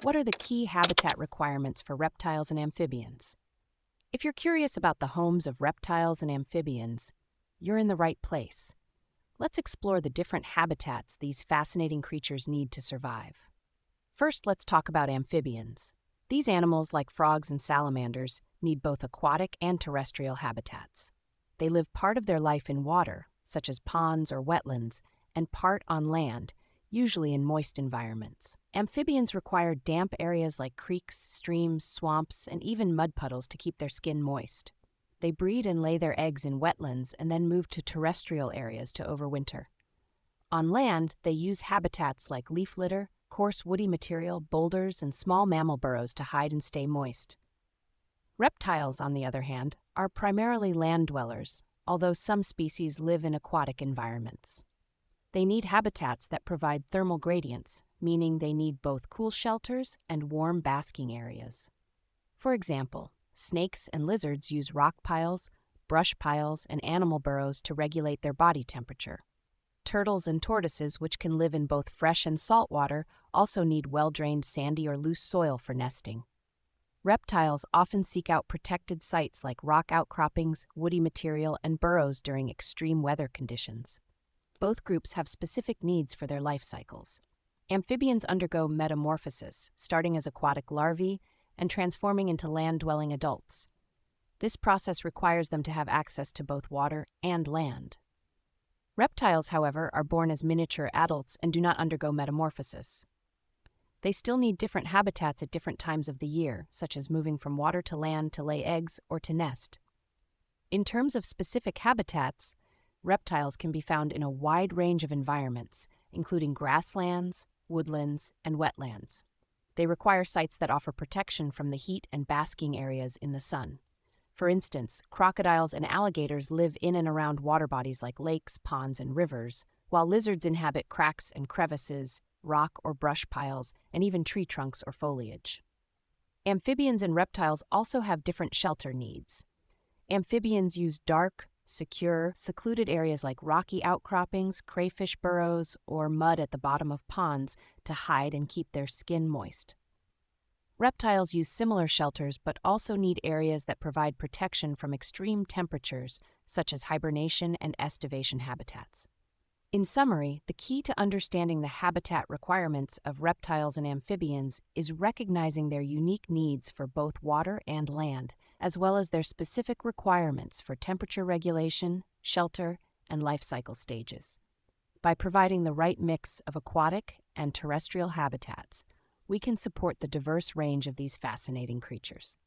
What are the key habitat requirements for reptiles and amphibians? If you're curious about the homes of reptiles and amphibians, you're in the right place. Let's explore the different habitats these fascinating creatures need to survive. First, let's talk about amphibians. These animals, like frogs and salamanders, need both aquatic and terrestrial habitats. They live part of their life in water, such as ponds or wetlands, and part on land, usually in moist environments. Amphibians require damp areas like creeks, streams, swamps, and even mud puddles to keep their skin moist. They breed and lay their eggs in wetlands and then move to terrestrial areas to overwinter. On land, they use habitats like leaf litter, coarse woody material, boulders, and small mammal burrows to hide and stay moist. Reptiles, on the other hand, are primarily land dwellers, although some species live in aquatic environments. They need habitats that provide thermal gradients, meaning they need both cool shelters and warm basking areas. For example, snakes and lizards use rock piles, brush piles, and animal burrows to regulate their body temperature. Turtles and tortoises, which can live in both fresh and salt water, also need well-drained sandy or loose soil for nesting. Reptiles often seek out protected sites like rock outcroppings, woody material, and burrows during extreme weather conditions. Both groups have specific needs for their life cycles. Amphibians undergo metamorphosis, starting as aquatic larvae and transforming into land-dwelling adults. This process requires them to have access to both water and land. Reptiles, however, are born as miniature adults and do not undergo metamorphosis. They still need different habitats at different times of the year, such as moving from water to land to lay eggs or to nest. In terms of specific habitats, reptiles can be found in a wide range of environments, including grasslands, woodlands, and wetlands. They require sites that offer protection from the heat and basking areas in the sun. For instance, crocodiles and alligators live in and around water bodies like lakes, ponds, and rivers, while lizards inhabit cracks and crevices, rock or brush piles, and even tree trunks or foliage. Amphibians and reptiles also have different shelter needs. Amphibians use dark, secure, secluded areas like rocky outcroppings, crayfish burrows, or mud at the bottom of ponds to hide and keep their skin moist. Reptiles use similar shelters but also need areas that provide protection from extreme temperatures, such as hibernation and estivation habitats. In summary, the key to understanding the habitat requirements of reptiles and amphibians is recognizing their unique needs for both water and land, as well as their specific requirements for temperature regulation, shelter, and life cycle stages. By providing the right mix of aquatic and terrestrial habitats, we can support the diverse range of these fascinating creatures.